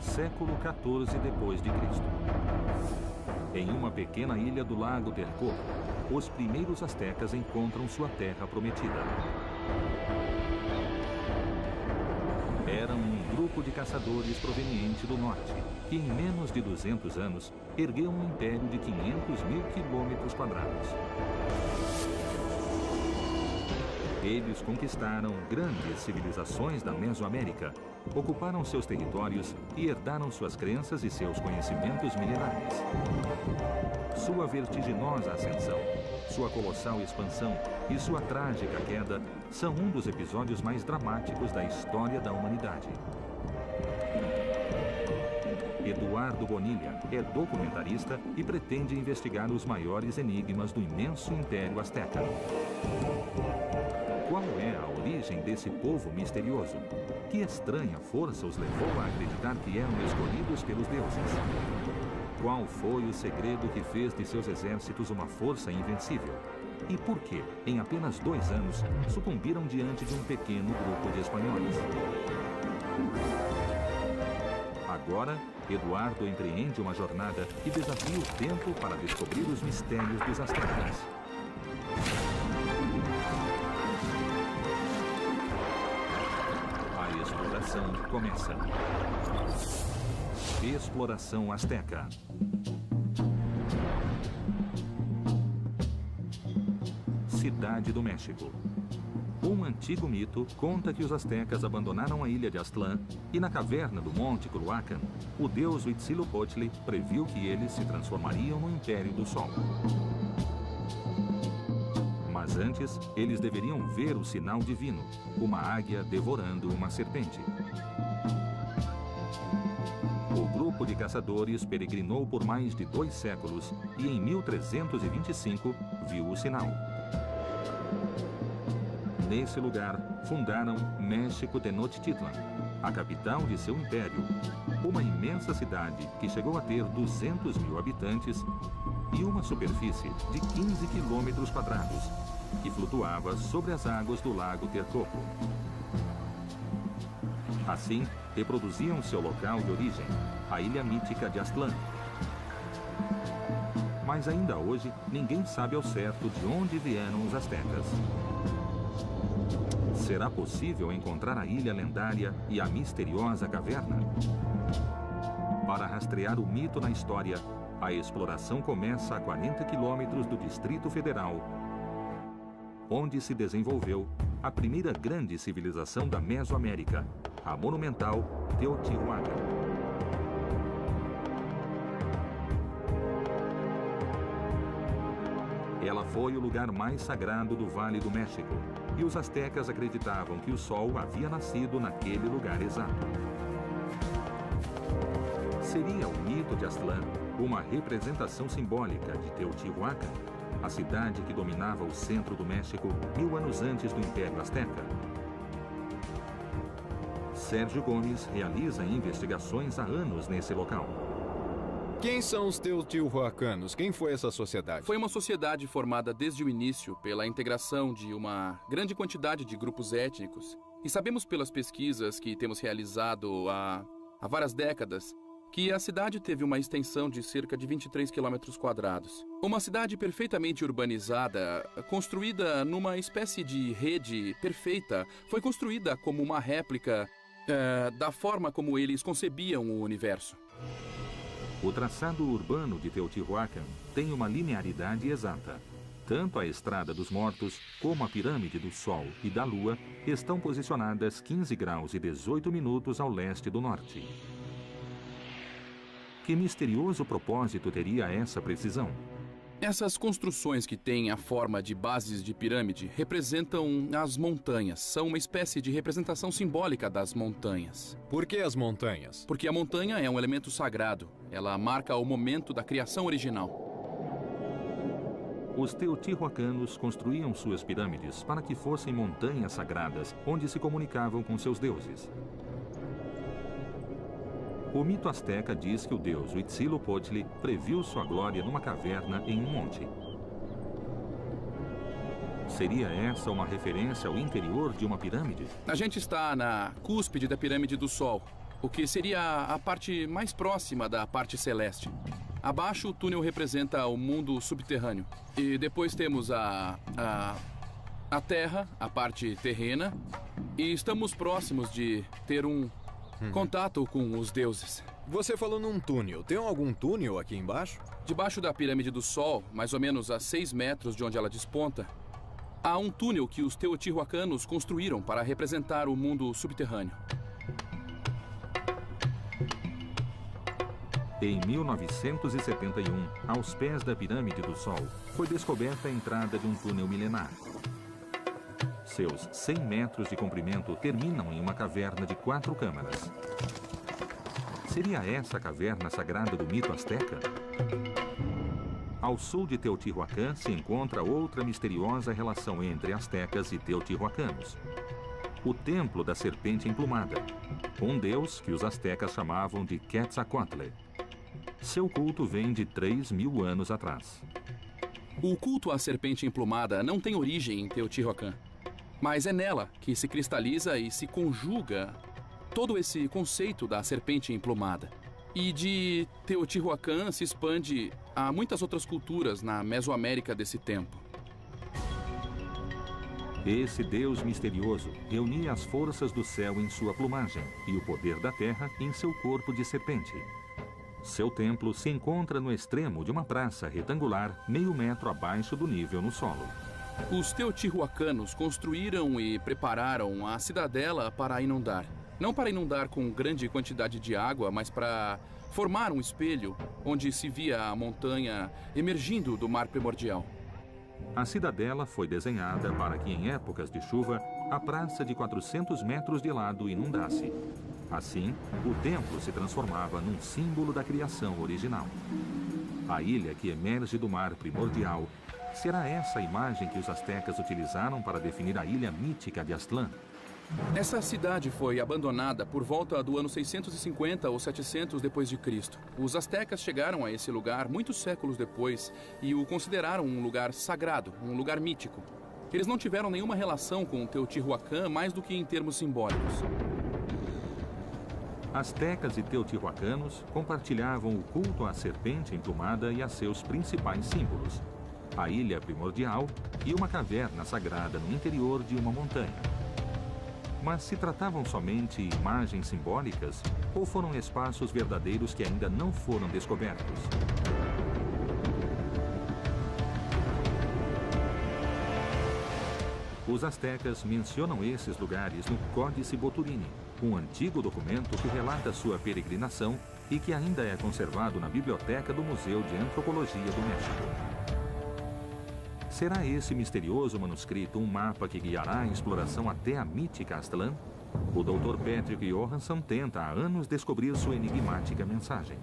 século XIV depois de Cristo. Em uma pequena ilha do lago Texcoco, os primeiros astecas encontram sua terra prometida. Eram um grupo de caçadores proveniente do norte, que em menos de 200 anos ergueu um império de 500 mil quilômetros quadrados. Eles conquistaram grandes civilizações da Mesoamérica, ocuparam seus territórios e herdaram suas crenças e seus conhecimentos milenares. Sua vertiginosa ascensão, sua colossal expansão e sua trágica queda são um dos episódios mais dramáticos da história da humanidade. Eduardo Bonilla é documentarista e pretende investigar os maiores enigmas do imenso Império Azteca. Qual é a origem desse povo misterioso? Que estranha força os levou a acreditar que eram escolhidos pelos deuses? Qual foi o segredo que fez de seus exércitos uma força invencível? E por que, em apenas 2 anos, sucumbiram diante de um pequeno grupo de espanhóis? Agora, Eduardo empreende uma jornada e desafia o tempo para descobrir os mistérios dos astecas. A exploração começa. Exploração Azteca. Cidade do México. Um antigo mito conta que os astecas abandonaram a ilha de Aztlán e na caverna do Monte Culhuacan, o deus Huitzilopochtli previu que eles se transformariam no Império do Sol. Mas antes, eles deveriam ver o sinal divino, uma águia devorando uma serpente. O grupo de caçadores peregrinou por mais de 2 séculos e em 1325 viu o sinal. Nesse lugar, fundaram México Tenochtitlan, a capital de seu império, uma imensa cidade que chegou a ter 200 mil habitantes e uma superfície de 15 quilômetros quadrados, que flutuava sobre as águas do lago Texcoco. Assim, reproduziam seu local de origem, a ilha mítica de Aztlán. Mas ainda hoje, ninguém sabe ao certo de onde vieram os astecas. Será possível encontrar a ilha lendária e a misteriosa caverna? Para rastrear o mito na história, a exploração começa a 40 quilômetros do Distrito Federal, onde se desenvolveu a primeira grande civilização da Mesoamérica, a monumental Teotihuacan. Ela foi o lugar mais sagrado do Vale do México, e os astecas acreditavam que o sol havia nascido naquele lugar exato. Seria o mito de Aztlán uma representação simbólica de Teotihuacan, a cidade que dominava o centro do México 1000 anos antes do Império Azteca? Sérgio Gomes realiza investigações há anos nesse local. Quem são os teotihuacanos? Quem foi essa sociedade? Foi uma sociedade formada desde o início pela integração de uma grande quantidade de grupos étnicos. E sabemos pelas pesquisas que temos realizado há várias décadas que a cidade teve uma extensão de cerca de 23 quilômetros quadrados. Uma cidade perfeitamente urbanizada, construída numa espécie de rede perfeita, foi construída como uma réplica da forma como eles concebiam o universo. O traçado urbano de Teotihuacan tem uma linearidade exata. Tanto a Estrada dos Mortos como a Pirâmide do Sol e da Lua estão posicionadas 15 graus e 18 minutos ao leste do norte. Que misterioso propósito teria essa precisão? Essas construções que têm a forma de bases de pirâmide representam as montanhas. São uma espécie de representação simbólica das montanhas. Por que as montanhas? Porque a montanha é um elemento sagrado. Ela marca o momento da criação original. Os teotihuacanos construíam suas pirâmides para que fossem montanhas sagradas, onde se comunicavam com seus deuses. O mito azteca diz que o deus Huitzilopochtli previu sua glória numa caverna em um monte. Seria essa uma referência ao interior de uma pirâmide? A gente está na cúspide da Pirâmide do Sol. o que seria a parte mais próxima da parte celeste. Abaixo, o túnel representa o mundo subterrâneo. E depois temos a Terra, a parte terrena. E estamos próximos de ter um contato com os deuses. Você falou num túnel. Tem algum túnel aqui embaixo? Debaixo da pirâmide do Sol, mais ou menos a 6 metros de onde ela desponta, há um túnel que os teotihuacanos construíram para representar o mundo subterrâneo. Em 1971, aos pés da Pirâmide do Sol, foi descoberta a entrada de um túnel milenar. Seus 100 metros de comprimento terminam em uma caverna de 4 câmaras. Seria essa a caverna sagrada do mito asteca? Ao sul de Teotihuacan se encontra outra misteriosa relação entre astecas e teotihuacanos. O Templo da Serpente Emplumada, um deus que os astecas chamavam de Quetzalcoatl. Seu culto vem de 3.000 anos atrás. O culto à serpente emplumada não tem origem em Teotihuacan, mas é nela que se cristaliza e se conjuga todo esse conceito da serpente emplumada. E de Teotihuacan se expande a muitas outras culturas na Mesoamérica desse tempo. Esse deus misterioso reunia as forças do céu em sua plumagem e o poder da terra em seu corpo de serpente. Seu templo se encontra no extremo de uma praça retangular, meio metro abaixo do nível no solo. Os teotihuacanos construíram e prepararam a cidadela para inundar. Não para inundar com grande quantidade de água, mas para formar um espelho onde se via a montanha emergindo do mar primordial. A cidadela foi desenhada para que, em épocas de chuva, a praça de 400 metros de lado inundasse. Assim, o templo se transformava num símbolo da criação original. A ilha que emerge do mar primordial, será essa a imagem que os astecas utilizaram para definir a ilha mítica de Aztlán? Essa cidade foi abandonada por volta do ano 650 ou 700 depois de Cristo. Os astecas chegaram a esse lugar muitos séculos depois e o consideraram um lugar sagrado, um lugar mítico. Eles não tiveram nenhuma relação com Teotihuacan mais do que em termos simbólicos. Astecas e teotihuacanos compartilhavam o culto à serpente emplumada e a seus principais símbolos: a ilha primordial e uma caverna sagrada no interior de uma montanha. Mas se tratavam somente imagens simbólicas ou foram espaços verdadeiros que ainda não foram descobertos? Os astecas mencionam esses lugares no Códice Boturini, um antigo documento que relata sua peregrinação e que ainda é conservado na biblioteca do Museu de Antropologia do México. Será esse misterioso manuscrito um mapa que guiará a exploração até a mítica Aztlán? O Dr. Patrick Johansson tenta há anos descobrir sua enigmática mensagem.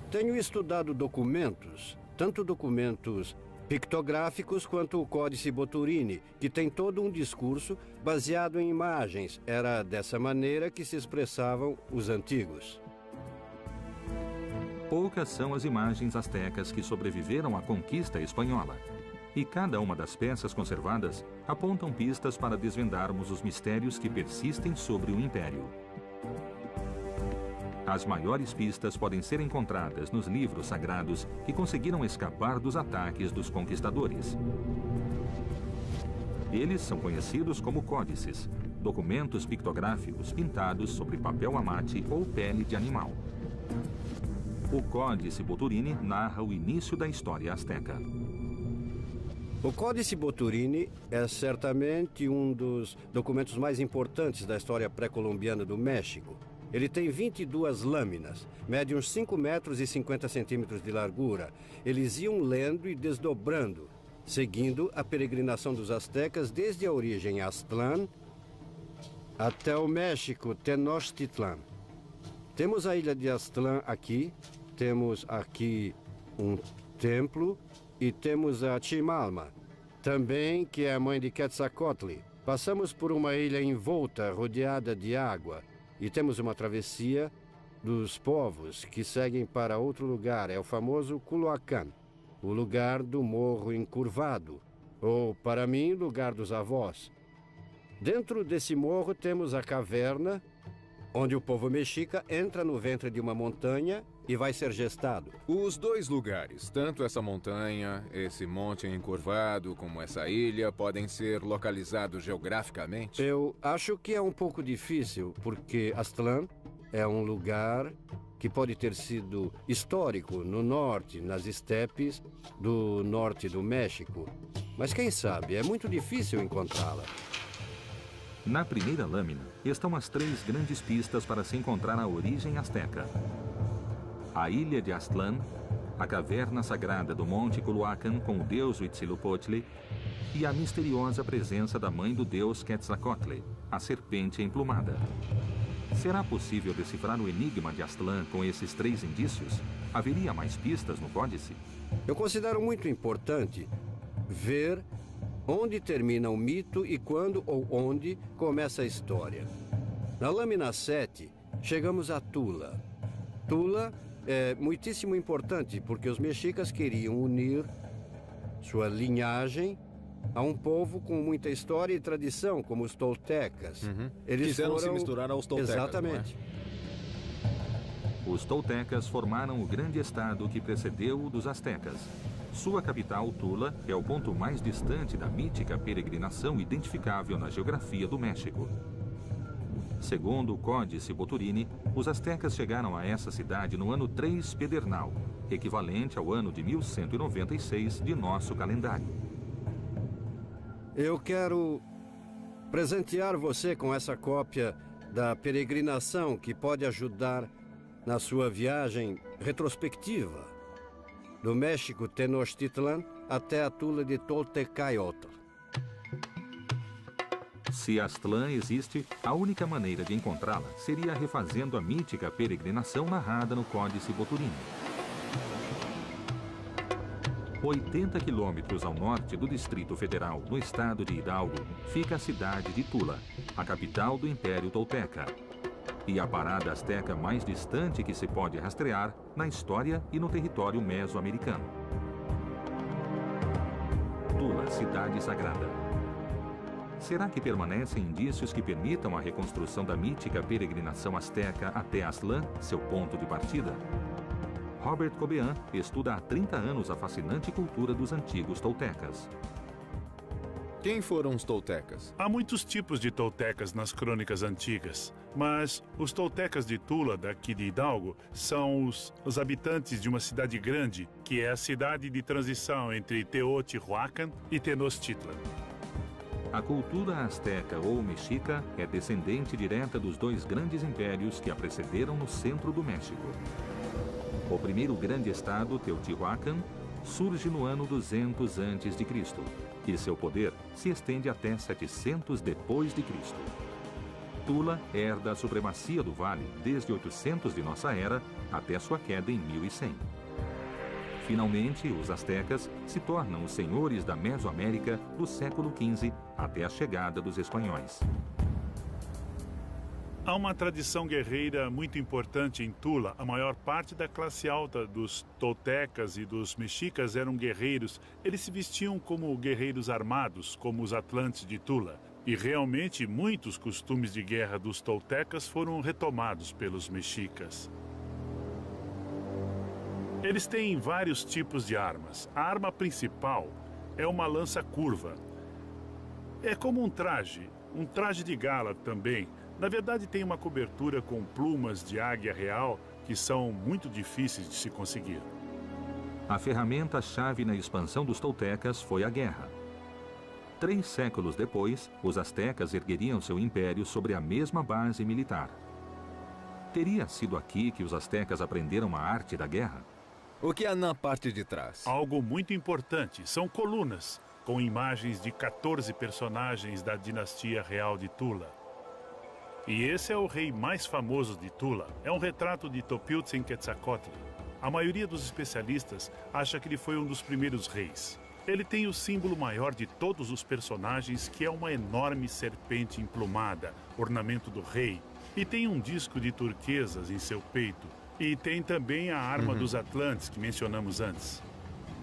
Tenho estudado documentos, tanto documentos pictográficos quanto o Códice Boturini, que tem todo um discurso baseado em imagens. Era dessa maneira que se expressavam os antigos. Poucas são as imagens astecas que sobreviveram à conquista espanhola. E cada uma das peças conservadas apontam pistas para desvendarmos os mistérios que persistem sobre o Império. As maiores pistas podem ser encontradas nos livros sagrados que conseguiram escapar dos ataques dos conquistadores. Eles são conhecidos como códices, documentos pictográficos pintados sobre papel amate ou pele de animal. O Códice Boturini narra o início da história asteca. O Códice Boturini é certamente um dos documentos mais importantes da história pré-colombiana do México. Ele tem 22 lâminas, mede uns 5 metros e 50 centímetros de largura. Eles iam lendo e desdobrando, seguindo a peregrinação dos astecas desde a origem Aztlán até o México, Tenochtitlan. Temos a ilha de Aztlán aqui, temos aqui um templo e temos a Chimalma, também que é a mãe de Quetzalcoatl. Passamos por uma ilha envolta, rodeada de água. E temos uma travessia dos povos que seguem para outro lugar. É o famoso Culhuacán, o lugar do morro encurvado, ou, para mim, lugar dos avós. Dentro desse morro temos a caverna onde o povo mexica entra no ventre de uma montanha e vai ser gestado. Os dois lugares, tanto essa montanha, esse monte encurvado, como essa ilha, podem ser localizados geograficamente? Eu acho que é um pouco difícil, porque Aztlán é um lugar que pode ter sido histórico no norte, nas estepes do norte do México. Mas quem sabe, é muito difícil encontrá-la. Na primeira lâmina estão as 3 grandes pistas para se encontrar a origem asteca. A ilha de Aztlán, a caverna sagrada do Monte Culhuacan com o deus Huitzilopochtli e a misteriosa presença da mãe do deus Quetzalcóatl, a serpente emplumada. Será possível decifrar o enigma de Aztlán com esses 3 indícios? Haveria mais pistas no códice? Eu considero muito importante ver onde termina o mito e quando ou onde começa a história. Na lâmina 7, chegamos a Tula. Tula é muitíssimo importante porque os mexicas queriam unir sua linhagem a um povo com muita história e tradição, como os toltecas. Eles quiseram se misturar aos toltecas. Exatamente. Os toltecas formaram o grande estado que precedeu o dos astecas. Sua capital, Tula, é o ponto mais distante da mítica peregrinação identificável na geografia do México. Segundo o Códice Boturini, os astecas chegaram a essa cidade no ano 3 Pedernal, equivalente ao ano de 1196 de nosso calendário. Eu quero presentear você com essa cópia da peregrinação que pode ajudar na sua viagem retrospectiva do México Tenochtitlan até a Tula de Toltecayotl. Se Aztlán existe, a única maneira de encontrá-la seria refazendo a mítica peregrinação narrada no Códice Boturini. 80 quilômetros ao norte do Distrito Federal, no estado de Hidalgo, fica a cidade de Tula, a capital do Império Tolteca. E a parada asteca mais distante que se pode rastrear na história e no território mesoamericano. Tula, cidade sagrada. Será que permanecem indícios que permitam a reconstrução da mítica peregrinação asteca até Aztlán, seu ponto de partida? Robert Cobean estuda há 30 anos a fascinante cultura dos antigos toltecas. Quem foram os toltecas? Há muitos tipos de toltecas nas crônicas antigas, mas os toltecas de Tula, daqui de Hidalgo, são os habitantes de uma cidade grande, que é a cidade de transição entre Teotihuacan e Tenochtitlan. A cultura asteca ou mexica é descendente direta dos 2 grandes impérios que a precederam no centro do México. O primeiro grande estado, Teotihuacan, surge no ano 200 a.C. e seu poder se estende até 700 depois de Cristo. Tula herda a supremacia do vale desde 800 de nossa era até sua queda em 1100. Finalmente, os astecas se tornam os senhores da Mesoamérica do século XV até a chegada dos espanhóis. Há uma tradição guerreira muito importante em Tula. A maior parte da classe alta dos toltecas e dos mexicas eram guerreiros. Eles se vestiam como guerreiros armados, como os atlantes de Tula. E realmente muitos costumes de guerra dos toltecas foram retomados pelos mexicas. Eles têm vários tipos de armas. A arma principal é uma lança curva. É como um traje de gala também. Na verdade, tem uma cobertura com plumas de águia real que são muito difíceis de se conseguir. A ferramenta-chave na expansão dos toltecas foi a guerra. 3 séculos depois, os astecas ergueriam seu império sobre a mesma base militar. Teria sido aqui que os astecas aprenderam a arte da guerra? O que há na parte de trás? Algo muito importante. São colunas com imagens de 14 personagens da dinastia real de Tula. E esse é o rei mais famoso de Tula. É um retrato de Topiltzin-Quetzalcóatl. A maioria dos especialistas acha que ele foi um dos primeiros reis. Ele tem o símbolo maior de todos os personagens, que é uma enorme serpente emplumada, ornamento do rei. E tem um disco de turquesas em seu peito. E tem também a arma dos Atlantes, que mencionamos antes.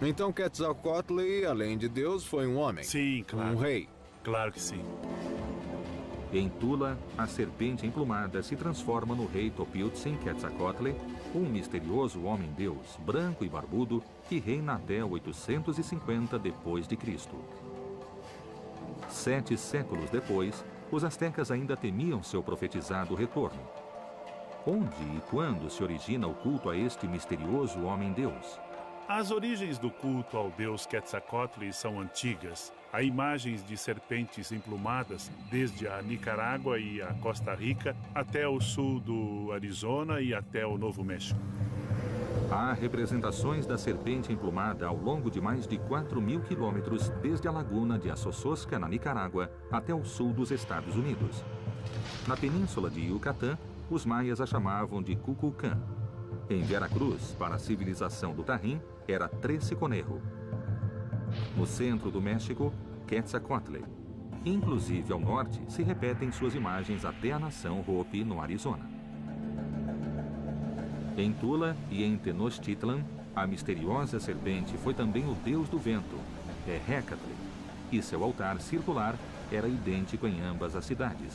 Então Quetzalcóatl, além de Deus, foi um homem? Sim, claro. Um rei? Claro que sim. Em Tula, a serpente emplumada se transforma no rei Topiltzin Quetzalcoatl, um misterioso homem-deus, branco e barbudo, que reina até 850 d.C. 7 séculos depois, os astecas ainda temiam seu profetizado retorno. Onde e quando se origina o culto a este misterioso homem-deus? As origens do culto ao deus Quetzalcoatl são antigas. Há imagens de serpentes emplumadas desde a Nicarágua e a Costa Rica até o sul do Arizona e até o Novo México. Há representações da serpente emplumada ao longo de mais de 4.000 quilômetros desde a laguna de Assososca, na Nicarágua, até o sul dos Estados Unidos. Na península de Yucatán, os maias a chamavam de Cuculcán. Em Veracruz, para a civilização do Tajín, era Trece-Conejo. No centro do México, Quetzalcoatl. Inclusive ao norte, se repetem suas imagens até a nação Hopi, no Arizona. Em Tula e em Tenochtitlan, a misteriosa serpente foi também o deus do vento, Hecatl, e seu altar circular era idêntico em ambas as cidades.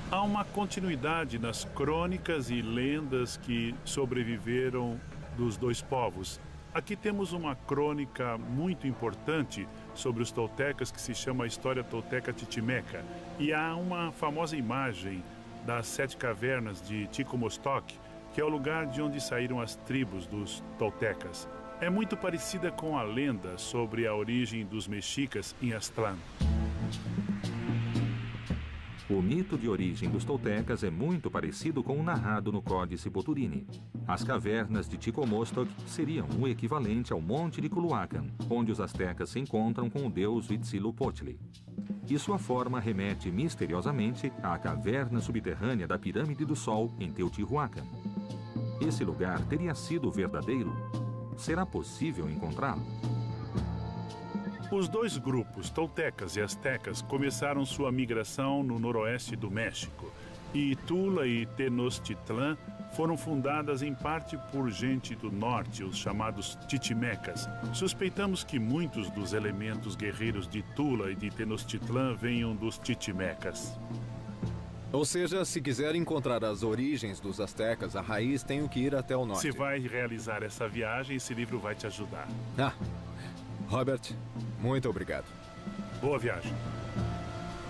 Há uma continuidade nas crônicas e lendas que sobreviveram dos dois povos. Aqui temos uma crônica muito importante sobre os toltecas que se chama a História Tolteca Titimeca. E há uma famosa imagem das 7 cavernas de Ticomostoc, que é o lugar de onde saíram as tribos dos toltecas. É muito parecida com a lenda sobre a origem dos mexicas em Aztlán. O mito de origem dos toltecas é muito parecido com o narrado no Códice Boturini. As cavernas de Ticomostoc seriam o equivalente ao Monte de Culhuacan, onde os astecas se encontram com o deus Huitzilopochtli. E sua forma remete misteriosamente à caverna subterrânea da Pirâmide do Sol, em Teotihuacan. Esse lugar teria sido verdadeiro? Será possível encontrá-lo? Os dois grupos, toltecas e astecas, começaram sua migração no noroeste do México. E Tula e Tenochtitlan foram fundadas em parte por gente do norte, os chamados Titimecas. Suspeitamos que muitos dos elementos guerreiros de Tula e de Tenochtitlan venham dos Titimecas. Ou seja, se quiser encontrar as origens dos astecas, a raiz tem que ir até o norte. Se vai realizar essa viagem, esse livro vai te ajudar. Robert, muito obrigado. Boa viagem.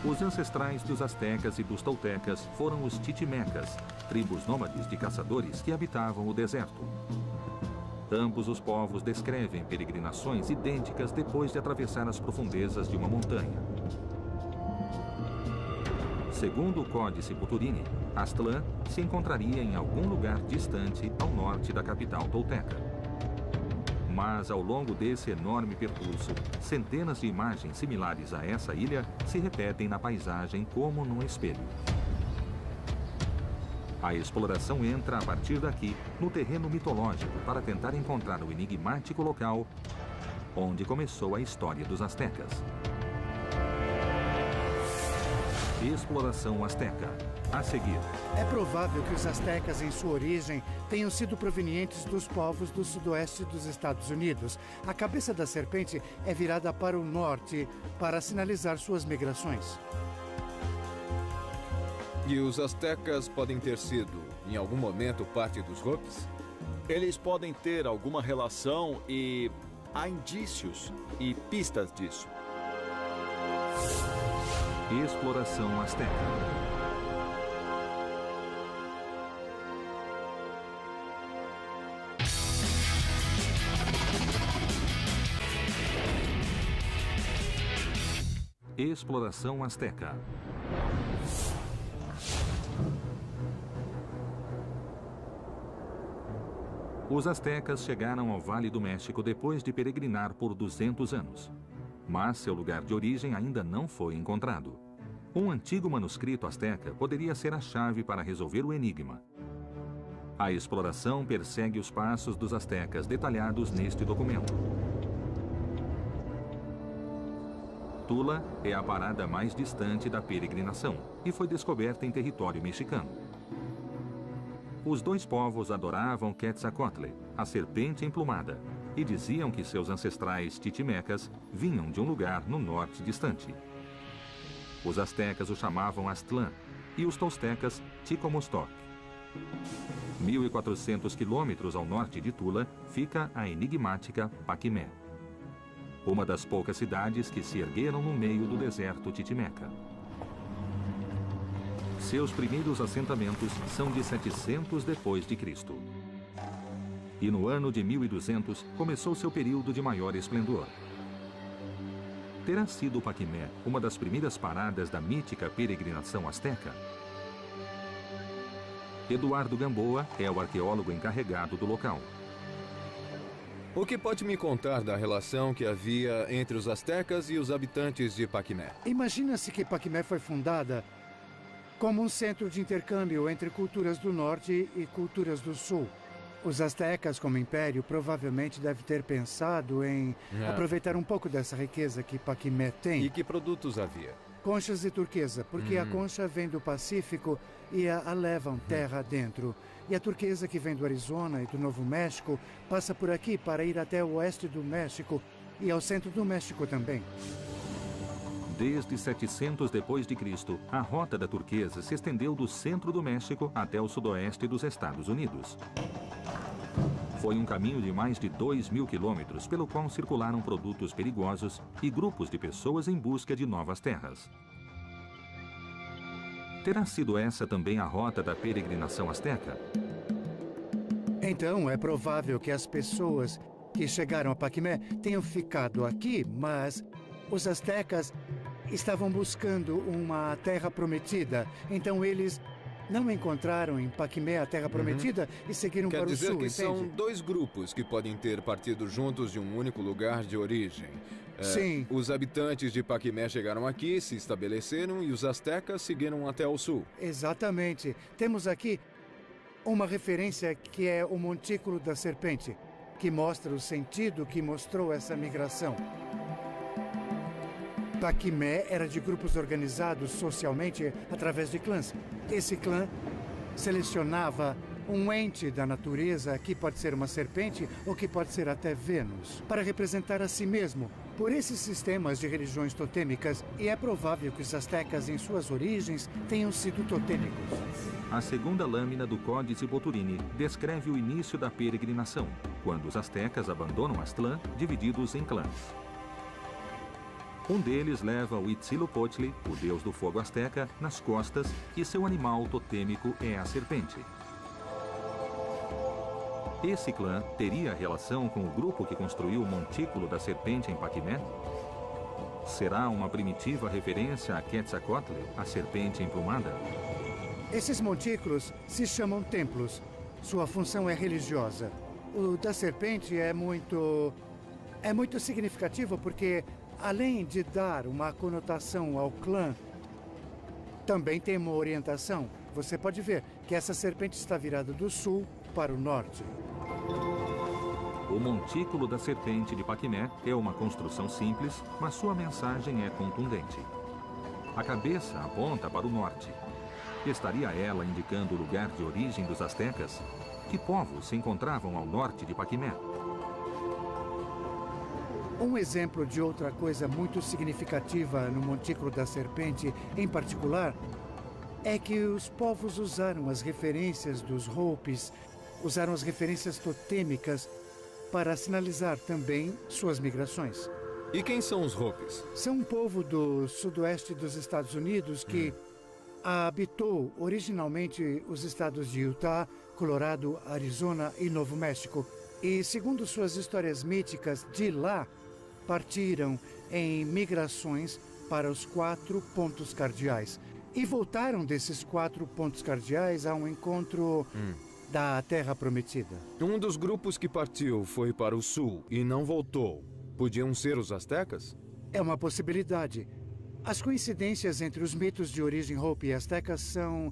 Os ancestrais dos astecas e dos toltecas foram os Titimecas, tribos nômades de caçadores que habitavam o deserto. Ambos os povos descrevem peregrinações idênticas depois de atravessar as profundezas de uma montanha. Segundo o Códice Boturini, Aztlán se encontraria em algum lugar distante ao norte da capital tolteca. Mas, ao longo desse enorme percurso, centenas de imagens similares a essa ilha se repetem na paisagem como num espelho. A exploração entra, a partir daqui, no terreno mitológico para tentar encontrar o enigmático local onde começou a história dos astecas. Exploração asteca. A seguir. É provável que os astecas, em sua origem, tenham sido provenientes dos povos do sudoeste dos Estados Unidos. A cabeça da serpente é virada para o norte para sinalizar suas migrações. E os astecas podem ter sido, em algum momento, parte dos Hopis? Eles podem ter alguma relação e há indícios e pistas disso. Exploração asteca. Exploração asteca. Os astecas chegaram ao Vale do México depois de peregrinar por 200 anos. Mas seu lugar de origem ainda não foi encontrado. Um antigo manuscrito asteca poderia ser a chave para resolver o enigma. A exploração persegue os passos dos astecas detalhados neste documento. Tula é a parada mais distante da peregrinação e foi descoberta em território mexicano. Os dois povos adoravam Quetzalcoatl, a serpente emplumada, e diziam que seus ancestrais titimecas vinham de um lugar no norte distante. Os astecas o chamavam Aztlán e os toltecas Chicomostoc. 1.400 quilômetros ao norte de Tula fica a enigmática Paquimé, uma das poucas cidades que se ergueram no meio do deserto titimeca. Seus primeiros assentamentos são de 700 depois de Cristo. E no ano de 1200 começou seu período de maior esplendor. Terá sido Paquimé uma das primeiras paradas da mítica peregrinação asteca? Eduardo Gamboa é o arqueólogo encarregado do local. O que pode me contar da relação que havia entre os astecas e os habitantes de Paquimé? Imagina-se que Paquimé foi fundada como um centro de intercâmbio entre culturas do norte e culturas do sul. Os astecas, como império, provavelmente devem ter pensado em aproveitar um pouco dessa riqueza que Paquimé tem. E que produtos havia? Conchas de turquesa, porque a concha vem do Pacífico e a levam terra adentro. E a turquesa, que vem do Arizona e do Novo México, passa por aqui para ir até o oeste do México e ao centro do México também. Desde 700 depois de Cristo, a rota da turquesa se estendeu do centro do México até o sudoeste dos Estados Unidos. Foi um caminho de mais de 2.000 quilômetros pelo qual circularam produtos perigosos e grupos de pessoas em busca de novas terras. Terá sido essa também a rota da peregrinação asteca? Então, é provável que as pessoas que chegaram a Paquimé tenham ficado aqui, mas os astecas estavam buscando uma terra prometida. Então, eles não encontraram em Paquimé a terra prometida e seguiram para o sul, Quer dizer que entende? são dois grupos que podem ter partido juntos de um único lugar de origem. Sim. Os habitantes de Paquimé chegaram aqui, se estabeleceram e os astecas seguiram até o sul. Exatamente. Temos aqui uma referência que é o Montículo da Serpente, que mostra o sentido que mostrou essa migração. Paquimé era de grupos organizados socialmente através de clãs. Esse clã selecionava um ente da natureza, que pode ser uma serpente ou que pode ser até Vênus, para representar a si mesmo por esses sistemas de religiões totêmicas, e é provável que os astecas, em suas origens, tenham sido totêmicos. A segunda lâmina do Códice Boturini descreve o início da peregrinação, quando os astecas abandonam Aztlán, divididos em clãs. Um deles leva o Huitzilopochtli, o deus do fogo asteca, nas costas, e seu animal totêmico é a serpente. Esse clã teria relação com o grupo que construiu o Montículo da Serpente em Paquimé? Será uma primitiva referência a Quetzalcoatl, a serpente emplumada? Esses montículos se chamam templos. Sua função é religiosa. O da serpente é muito significativo porque, além de dar uma conotação ao clã, também tem uma orientação. Você pode ver que essa serpente está virada do sul para o norte. O Montículo da Serpente de Paquimé é uma construção simples, mas sua mensagem é contundente. A cabeça aponta para o norte. Estaria ela indicando o lugar de origem dos astecas? Que povos se encontravam ao norte de Paquimé? Um exemplo de outra coisa muito significativa no Montículo da Serpente, em particular, é que os povos usaram as referências dos Hopis, usaram as referências totêmicas para sinalizar também suas migrações. E quem são os Hopis? São um povo do sudoeste dos Estados Unidos que habitou originalmente os estados de Utah, Colorado, Arizona e Novo México. E, segundo suas histórias míticas, de lá partiram em migrações para os 4 pontos cardeais. E voltaram desses 4 pontos cardeais a um encontro da Terra Prometida. Um dos grupos que partiu foi para o sul e não voltou. Podiam ser os astecas? É uma possibilidade. As coincidências entre os mitos de origem Hopi e astecas são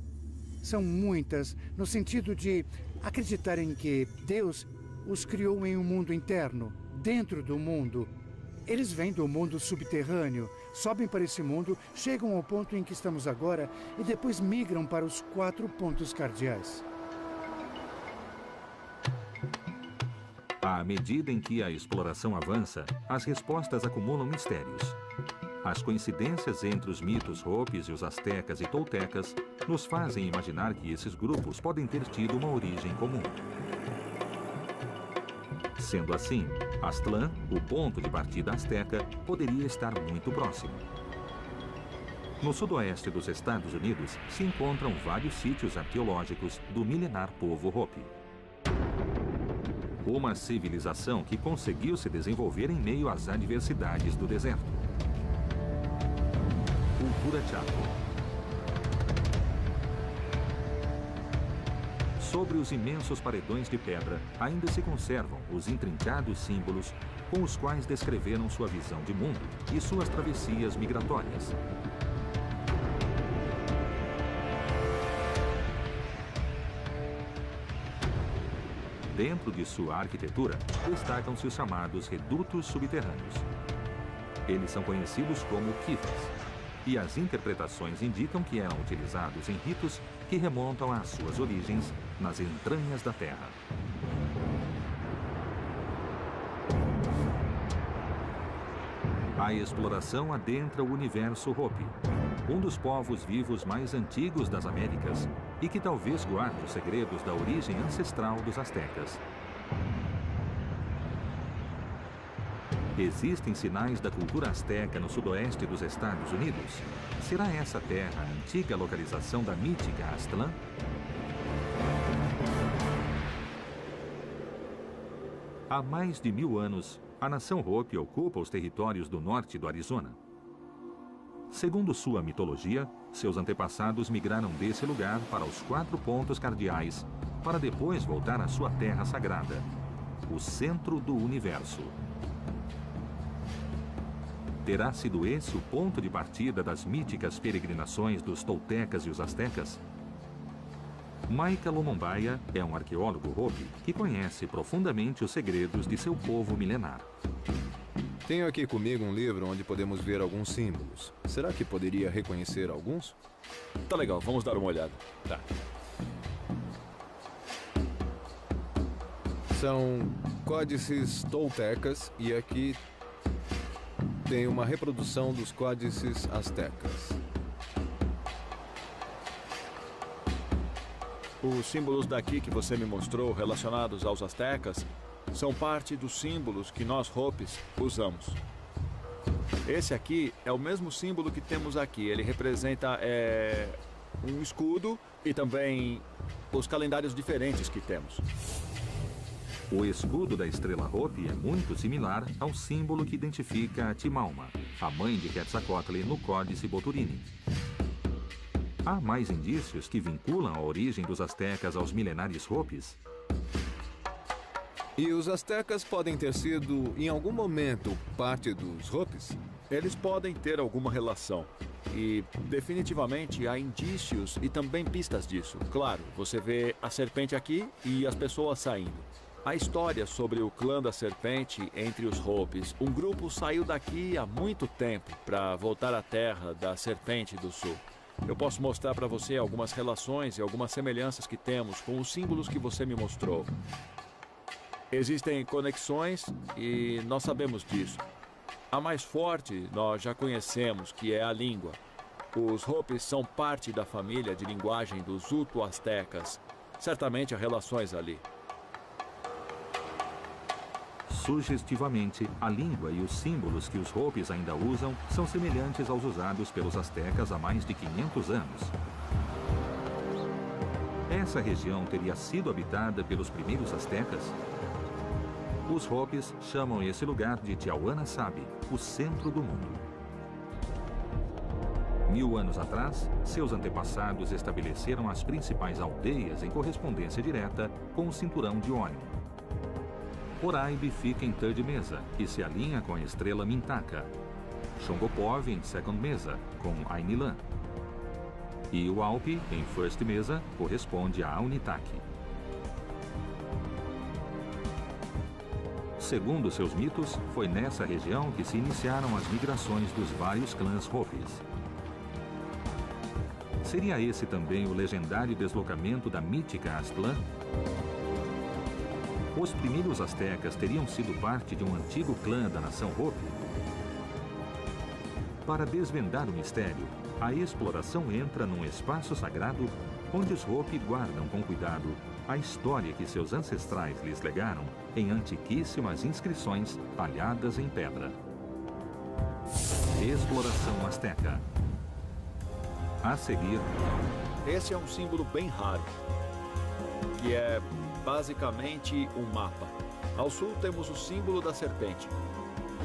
muitas, no sentido de acreditarem que Deus os criou em um mundo interno, dentro do mundo. Eles vêm do mundo subterrâneo, sobem para esse mundo, chegam ao ponto em que estamos agora e depois migram para os 4 pontos cardeais. À medida em que a exploração avança, as respostas acumulam mistérios. As coincidências entre os mitos Hopis e os astecas e toltecas nos fazem imaginar que esses grupos podem ter tido uma origem comum. Sendo assim, Aztlán, o ponto de partida asteca, poderia estar muito próximo. No sudoeste dos Estados Unidos se encontram vários sítios arqueológicos do milenar povo Hopi. Uma civilização que conseguiu se desenvolver em meio às adversidades do deserto. Cultura Chaco. Sobre os imensos paredões de pedra, ainda se conservam os intrincados símbolos com os quais descreveram sua visão de mundo e suas travessias migratórias. Dentro de sua arquitetura, destacam-se os chamados redutos subterrâneos. Eles são conhecidos como kivas, e as interpretações indicam que eram utilizados em ritos que remontam às suas origens nas entranhas da Terra. A exploração adentra o universo Hopi, um dos povos vivos mais antigos das Américas e que talvez guarde os segredos da origem ancestral dos astecas. Existem sinais da cultura asteca no sudoeste dos Estados Unidos? Será essa terra a antiga localização da mítica Aztlán? Há mais de 1000 anos, a nação Hopi ocupa os territórios do norte do Arizona. Segundo sua mitologia, seus antepassados migraram desse lugar para os 4 pontos cardeais, para depois voltar à sua terra sagrada, o centro do universo. Terá sido esse o ponto de partida das míticas peregrinações dos toltecas e os astecas? Maika Lomombaia é um arqueólogo Hopi que conhece profundamente os segredos de seu povo milenar. Tenho aqui comigo um livro onde podemos ver alguns símbolos. Será que poderia reconhecer alguns? Tá legal, vamos dar uma olhada. Tá. São códices toltecas e aqui tem uma reprodução dos códices astecas. Os símbolos daqui que você me mostrou relacionados aos astecas são parte dos símbolos que nós Hopis usamos. Esse aqui é o mesmo símbolo que temos aqui. Ele representa um escudo e também os calendários diferentes que temos. O escudo da estrela Hopi é muito similar ao símbolo que identifica a Timalma, a mãe de Quetzalcóatl no Códice Boturini. Há mais indícios que vinculam a origem dos astecas aos milenares Hopis? E os astecas podem ter sido, em algum momento, parte dos Hopis? Eles podem ter alguma relação. E, definitivamente, há indícios e também pistas disso. Claro, você vê a serpente aqui e as pessoas saindo. A história sobre o clã da serpente entre os Hopis. Um grupo saiu daqui há muito tempo para voltar à terra da serpente do sul. Eu posso mostrar para você algumas relações e algumas semelhanças que temos com os símbolos que você me mostrou. Existem conexões e nós sabemos disso. A mais forte nós já conhecemos, que é a língua. Os Hopis são parte da família de linguagem dos Uto-Astecas. Certamente há relações ali. Sugestivamente, a língua e os símbolos que os Hopis ainda usam são semelhantes aos usados pelos astecas há mais de 500 anos. Essa região teria sido habitada pelos primeiros astecas? Os Hopis chamam esse lugar de Tiahuanasabi, o centro do mundo. 1000 anos atrás, seus antepassados estabeleceram as principais aldeias em correspondência direta com o cinturão de Órion. Oraibi fica em Third Mesa, que se alinha com a estrela Mintaka. Shongopov em Second Mesa, com Ainilan. E o Alpi, em First Mesa, corresponde a Aunitaki. Segundo seus mitos, foi nessa região que se iniciaram as migrações dos vários clãs Hopis. Seria esse também o legendário deslocamento da mítica Aztlán? Os primeiros astecas teriam sido parte de um antigo clã da nação Hopi? Para desvendar o mistério, a exploração entra num espaço sagrado onde os Hopi guardam com cuidado a história que seus ancestrais lhes legaram em antiquíssimas inscrições talhadas em pedra. Exploração Azteca. A seguir, esse é um símbolo bem raro, que é basicamente um mapa. Ao sul temos o símbolo da serpente.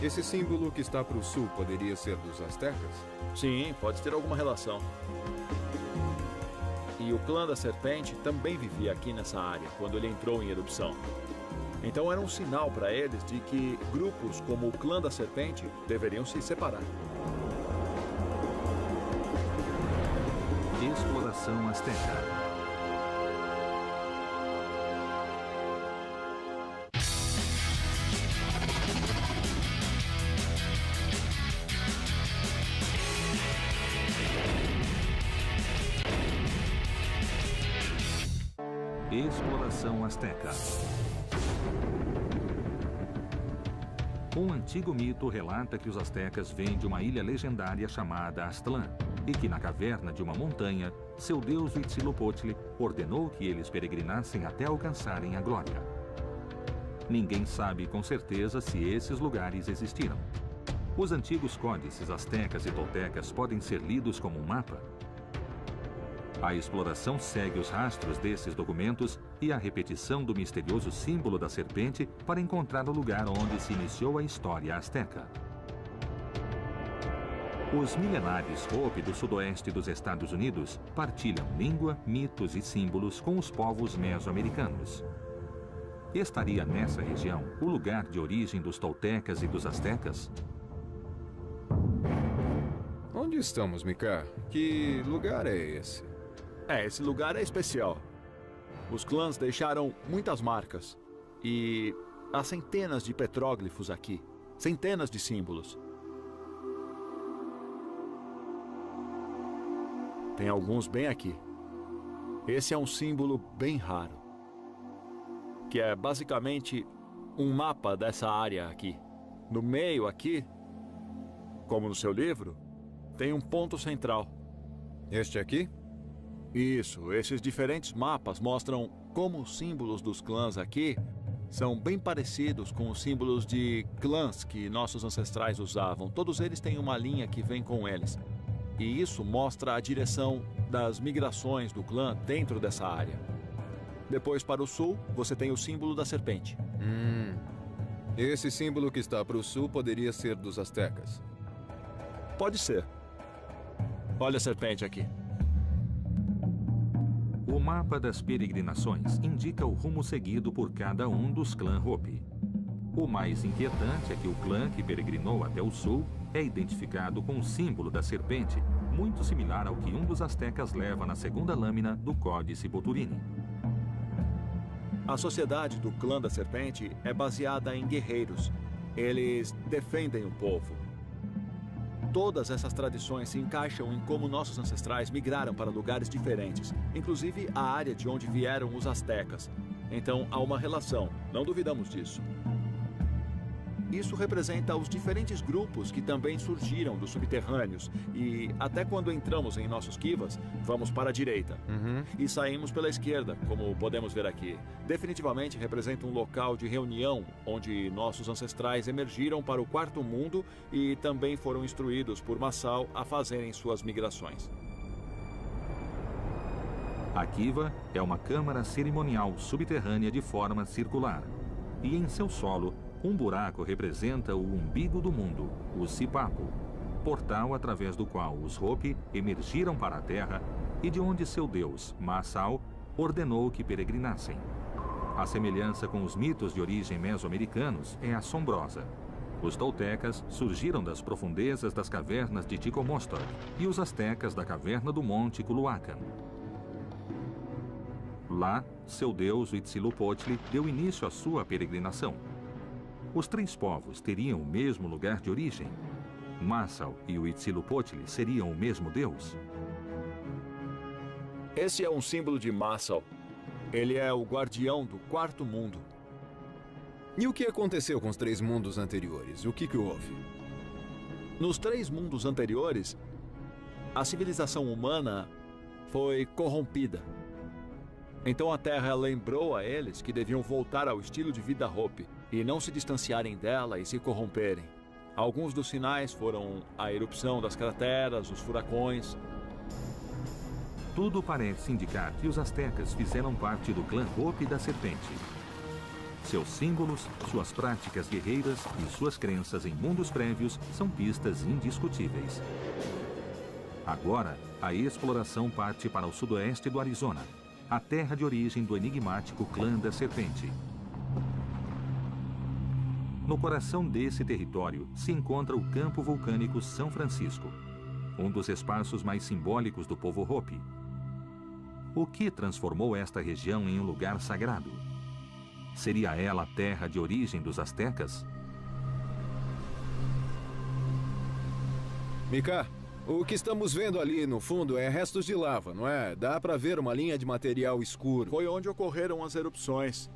Esse símbolo que está para o sul poderia ser dos astecas? Sim, pode ter alguma relação. E o clã da serpente também vivia aqui nessa área quando ele entrou em erupção. Então era um sinal para eles de que grupos como o clã da serpente deveriam se separar. Exploração Azteca. Exploração Azteca. Um antigo mito relata que os astecas vêm de uma ilha legendária chamada Aztlán e que na caverna de uma montanha, seu deus Huitzilopochtli ordenou que eles peregrinassem até alcançarem a glória. Ninguém sabe com certeza se esses lugares existiram. Os antigos códices astecas e toltecas podem ser lidos como um mapa. A exploração segue os rastros desses documentos e a repetição do misterioso símbolo da serpente para encontrar o lugar onde se iniciou a história asteca. Os milenares Hopi do sudoeste dos Estados Unidos partilham língua, mitos e símbolos com os povos mesoamericanos. Estaria nessa região o lugar de origem dos toltecas e dos astecas? Onde estamos, Mika? Que lugar é esse? Esse lugar é especial. Os clãs deixaram muitas marcas. E há centenas de petróglifos aqui. Centenas de símbolos. Tem alguns bem aqui. Esse é um símbolo bem raro, que é basicamente um mapa dessa área aqui. No meio aqui, como no seu livro, tem um ponto central. Este aqui? Isso, esses diferentes mapas mostram como os símbolos dos clãs aqui são bem parecidos com os símbolos de clãs que nossos ancestrais usavam. Todos eles têm uma linha que vem com eles. E isso mostra a direção das migrações do clã dentro dessa área. Depois, para o sul, você tem o símbolo da serpente. Esse símbolo que está para o sul poderia ser dos astecas. Pode ser. Olha a serpente aqui. O mapa das peregrinações indica o rumo seguido por cada um dos clãs Hopi. O mais inquietante é que o clã que peregrinou até o sul é identificado com o símbolo da serpente, muito similar ao que um dos astecas leva na segunda lâmina do Códice Boturini. A sociedade do clã da serpente é baseada em guerreiros. Eles defendem o povo. Todas essas tradições se encaixam em como nossos ancestrais migraram para lugares diferentes, inclusive a área de onde vieram os astecas. Então há uma relação, não duvidamos disso. Isso representa os diferentes grupos que também surgiram dos subterrâneos e até quando entramos em nossos kivas, vamos para a direita e saímos pela esquerda, como podemos ver aqui. Definitivamente representa um local de reunião onde nossos ancestrais emergiram para o quarto mundo e também foram instruídos por Massaw a fazerem suas migrações. A kiva é uma câmara cerimonial subterrânea de forma circular e em seu solo um buraco representa o umbigo do mundo, o Sipapo, portal através do qual os Hopi emergiram para a terra e de onde seu deus, Massaw, ordenou que peregrinassem. A semelhança com os mitos de origem mesoamericanos é assombrosa. Os toltecas surgiram das profundezas das cavernas de Ticomostor e os astecas da caverna do Monte Culhuacan. Lá, seu deus Huitzilopochtli deu início à sua peregrinação. Os três povos teriam o mesmo lugar de origem? Massaw e Huitzilopochtli seriam o mesmo deus? Esse é um símbolo de Massaw. Ele é o guardião do quarto mundo. E o que aconteceu com os três mundos anteriores? O que houve? Nos 3 mundos anteriores, a civilização humana foi corrompida. Então a Terra lembrou a eles que deviam voltar ao estilo de vida Hopi e não se distanciarem dela e se corromperem. Alguns dos sinais foram a erupção das crateras, os furacões. Tudo parece indicar que os astecas fizeram parte do clã Hopi da Serpente. Seus símbolos, suas práticas guerreiras e suas crenças em mundos prévios são pistas indiscutíveis. Agora, a exploração parte para o sudoeste do Arizona, a terra de origem do enigmático clã da Serpente. No coração desse território se encontra o campo vulcânico São Francisco, um dos espaços mais simbólicos do povo Hopi. O que transformou esta região em um lugar sagrado? Seria ela a terra de origem dos astecas? Mika, o que estamos vendo ali no fundo é restos de lava, não é? Dá para ver uma linha de material escuro. Foi onde ocorreram as erupções.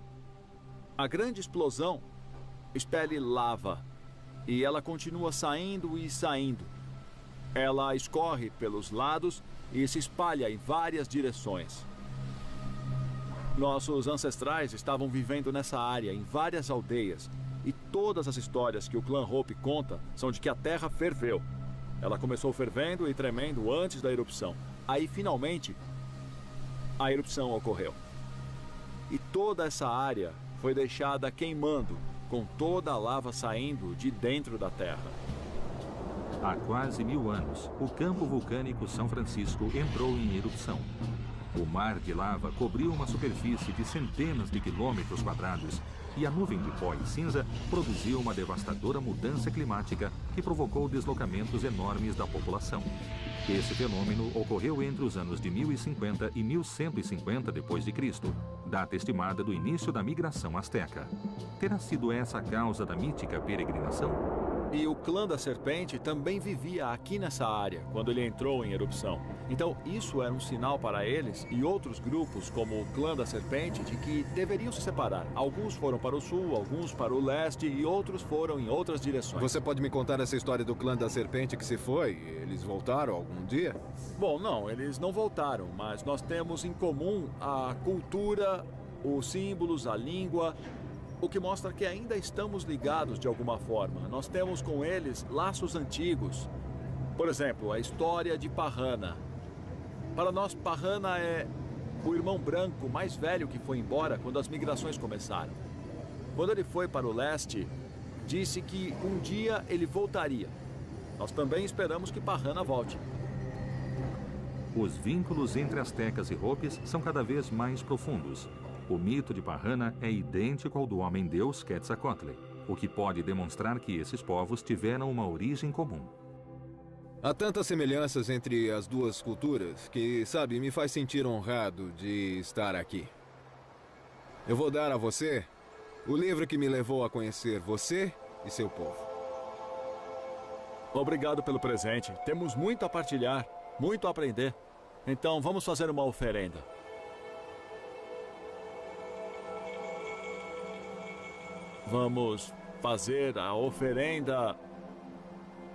A grande explosão expele lava e ela continua saindo e saindo. Ela escorre pelos lados e se espalha em várias direções. Nossos ancestrais estavam vivendo nessa área, em várias aldeias, e todas as histórias que o clã Hopi conta são de que a terra ferveu. Ela começou fervendo e tremendo antes da erupção. Aí, finalmente, a erupção ocorreu. E toda essa área foi deixada queimando, com toda a lava saindo de dentro da terra. Há quase 1000 anos, o campo vulcânico São Francisco entrou em erupção. O mar de lava cobriu uma superfície de centenas de quilômetros quadrados e a nuvem de pó e cinza produziu uma devastadora mudança climática que provocou deslocamentos enormes da população. Esse fenômeno ocorreu entre os anos de 1050 e 1150 d.C., data estimada do início da migração asteca. Terá sido essa a causa da mítica peregrinação? E o clã da Serpente também vivia aqui nessa área, quando ele entrou em erupção. Então, isso era um sinal para eles e outros grupos, como o clã da Serpente, de que deveriam se separar. Alguns foram para o sul, alguns para o leste e outros foram em outras direções. Você pode me contar essa história do clã da Serpente que se foi? Eles voltaram algum dia? Bom, não, eles não voltaram, mas nós temos em comum a cultura, os símbolos, a língua, o que mostra que ainda estamos ligados de alguma forma. Nós temos com eles laços antigos. Por exemplo, a história de Parrana. Para nós, Parrana é o irmão branco mais velho que foi embora quando as migrações começaram. Quando ele foi para o leste, disse que um dia ele voltaria. Nós também esperamos que Parrana volte. Os vínculos entre astecas e Hopis são cada vez mais profundos. O mito de Parrana é idêntico ao do homem-deus Quetzalcoatl, o que pode demonstrar que esses povos tiveram uma origem comum. Há tantas semelhanças entre as duas culturas que, sabe, me faz sentir honrado de estar aqui. Eu vou dar a você o livro que me levou a conhecer você e seu povo. Obrigado pelo presente. Temos muito a partilhar, muito a aprender. Então, vamos fazer uma oferenda. Vamos fazer a oferenda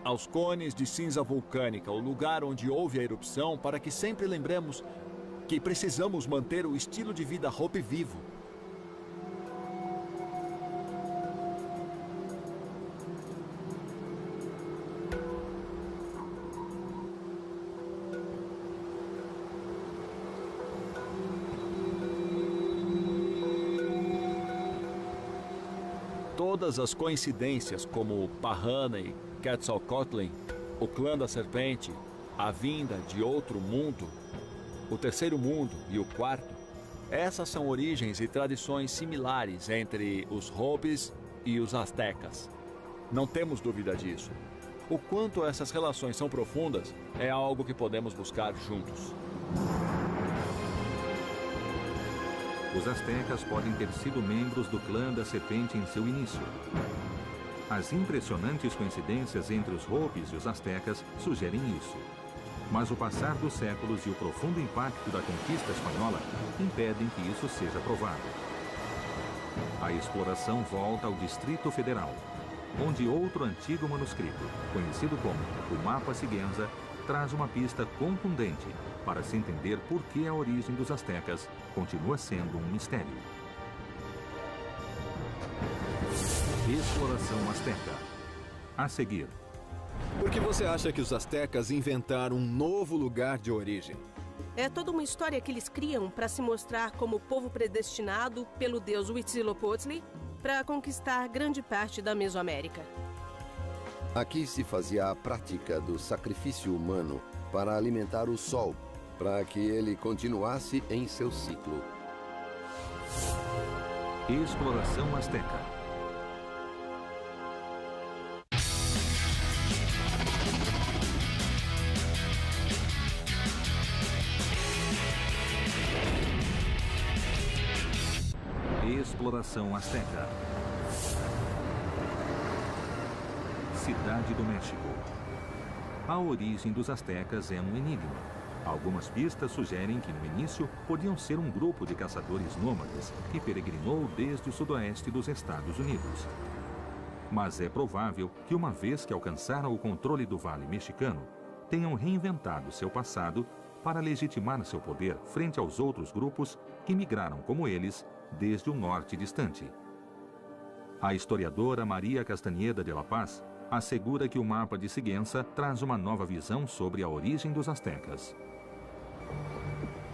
aos cones de cinza vulcânica, o lugar onde houve a erupção, para que sempre lembremos que precisamos manter o estilo de vida Hopi vivo. Todas as coincidências, como Parrana e Quetzalcoatl, o clã da Serpente, a vinda de outro mundo, o terceiro mundo e o quarto, essas são origens e tradições similares entre os Hopis e os astecas. Não temos dúvida disso. O quanto essas relações são profundas é algo que podemos buscar juntos. Os astecas podem ter sido membros do clã da Serpente em seu início. As impressionantes coincidências entre os Hopis e os astecas sugerem isso. Mas o passar dos séculos e o profundo impacto da conquista espanhola impedem que isso seja provado. A exploração volta ao Distrito Federal. onde outro antigo manuscrito, conhecido como o Mapa Sigüenza, traz uma pista contundente para se entender por que a origem dos astecas continua sendo um mistério. Exploração Azteca. A seguir. Por que você acha que os astecas inventaram um novo lugar de origem? É toda uma história que eles criam para se mostrar como povo predestinado pelo deus Huitzilopochtli para conquistar grande parte da Mesoamérica. Aqui se fazia a prática do sacrifício humano para alimentar o sol, para que ele continuasse em seu ciclo. Exploração Azteca. Exploração Azteca. Cidade do México. A origem dos astecas é um enigma. Algumas pistas sugerem que no início podiam ser um grupo de caçadores nômades que peregrinou desde o sudoeste dos Estados Unidos. Mas é provável que uma vez que alcançaram o controle do Vale Mexicano, tenham reinventado seu passado para legitimar seu poder frente aos outros grupos que migraram como eles desde o norte distante. A historiadora Maria Castaneda de la Paz assegura que o Mapa de Sigüenza traz uma nova visão sobre a origem dos astecas.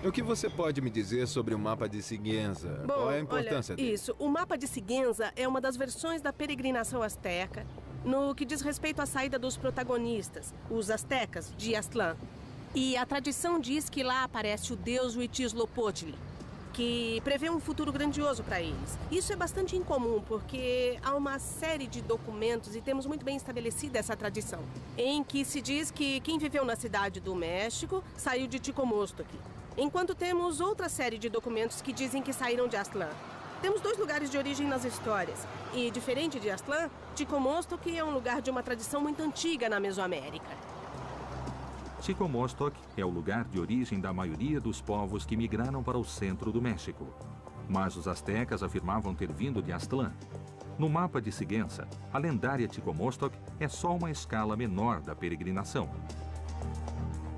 O que você pode me dizer sobre o Mapa de Sigüenza? Bom, qual é a importância dele? Isso, o Mapa de Sigüenza é uma das versões da peregrinação asteca no que diz respeito à saída dos protagonistas, os astecas de Aztlán. E a tradição diz que lá aparece o deus Huitzilopochtli, que prevê um futuro grandioso para eles. Isso é bastante incomum, porque há uma série de documentos, e temos muito bem estabelecida essa tradição, em que se diz que quem viveu na cidade do México saiu de Ticomostoc, enquanto temos outra série de documentos que dizem que saíram de Aztlán. Temos dois lugares de origem nas histórias, e diferente de Aztlán, Ticomostoc é um lugar de uma tradição muito antiga na Mesoamérica. Ticomostoc é o lugar de origem da maioria dos povos que migraram para o centro do México. Mas os astecas afirmavam ter vindo de Aztlán. No Mapa de Sigüenza, a lendária Ticomostoc é só uma escala menor da peregrinação.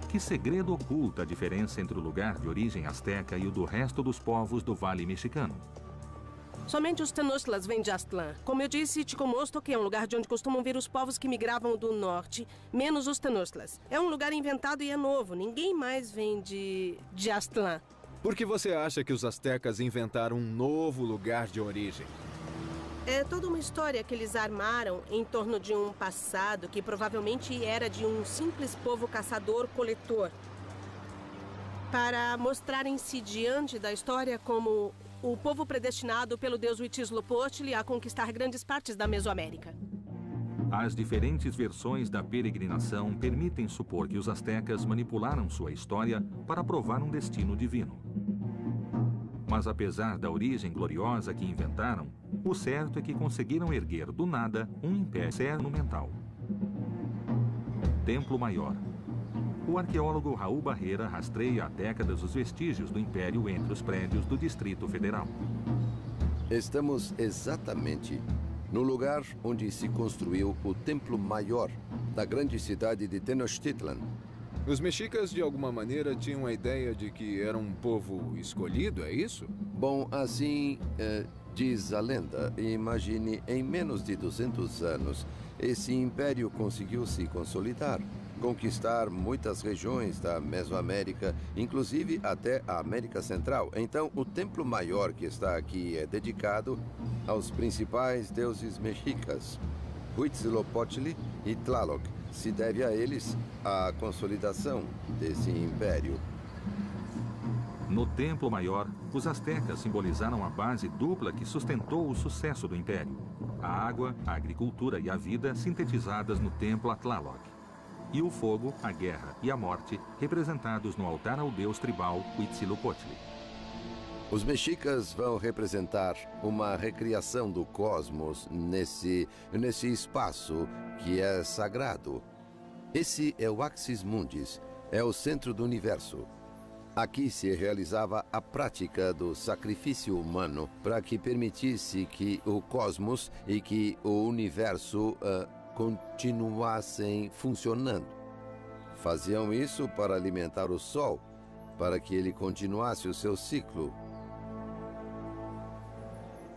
Que segredo oculta a diferença entre o lugar de origem asteca e o do resto dos povos do Vale Mexicano? Somente os Tenochtitlas vêm de Aztlán. Como eu disse, Ticomostoc é um lugar de onde costumam vir os povos que migravam do norte, menos os Tenochtitlas. É um lugar inventado e é novo. Ninguém mais vem de Aztlán. Por que você acha que os astecas inventaram um novo lugar de origem? É toda uma história que eles armaram em torno de um passado que provavelmente era de um simples povo caçador-coletor, para mostrarem-se diante da história como o povo predestinado pelo deus Huitzilopochtli a conquistar grandes partes da Mesoamérica. As diferentes versões da peregrinação permitem supor que os astecas manipularam sua história para provar um destino divino. Mas apesar da origem gloriosa que inventaram, o certo é que conseguiram erguer do nada um império monumental. Templo Maior. O arqueólogo Raul Barreira rastreia há décadas os vestígios do Império entre os prédios do Distrito Federal. Estamos exatamente no lugar onde se construiu o Templo Maior da grande cidade de Tenochtitlan. Os mexicas, de alguma maneira, tinham a ideia de que era um povo escolhido, é isso? Bom, assim diz a lenda. Imagine, em menos de 200 anos, esse império conseguiu se consolidar, conquistar muitas regiões da Mesoamérica, inclusive até a América Central. Então, o Templo Maior que está aqui é dedicado aos principais deuses mexicas, Huitzilopochtli e Tlaloc. Se deve a eles a consolidação desse império. No Templo Maior, os astecas simbolizaram a base dupla que sustentou o sucesso do Império: a água, a agricultura e a vida sintetizadas no Templo a Tlaloc, e o fogo, a guerra e a morte representados no altar ao deus tribal Huitzilopochtli. Os mexicas vão representar uma recriação do cosmos nesse espaço que é sagrado. Esse é o Axis Mundis, é o centro do universo. Aqui se realizava a prática do sacrifício humano para que permitisse que o cosmos e que o universo continuassem funcionando. Faziam isso para alimentar o Sol, para que ele continuasse o seu ciclo.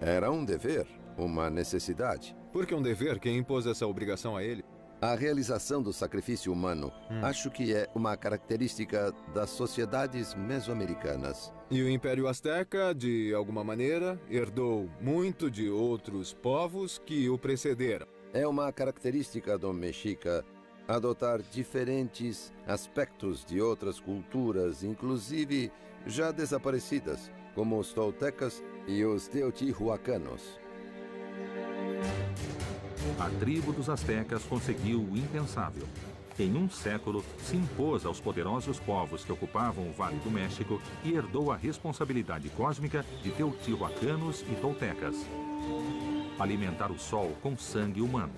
Era um dever, uma necessidade. Por que um dever? Quem impôs essa obrigação a ele? A realização do sacrifício humano, acho que é uma característica das sociedades mesoamericanas. E o Império Azteca, de alguma maneira, herdou muito de outros povos que o precederam. É uma característica do mexica adotar diferentes aspectos de outras culturas, inclusive já desaparecidas, como os toltecas e os teotihuacanos. A tribo dos astecas conseguiu o impensável. Em um século, se impôs aos poderosos povos que ocupavam o Vale do México e herdou a responsabilidade cósmica de teotihuacanos e toltecas. Alimentar o Sol com sangue humano.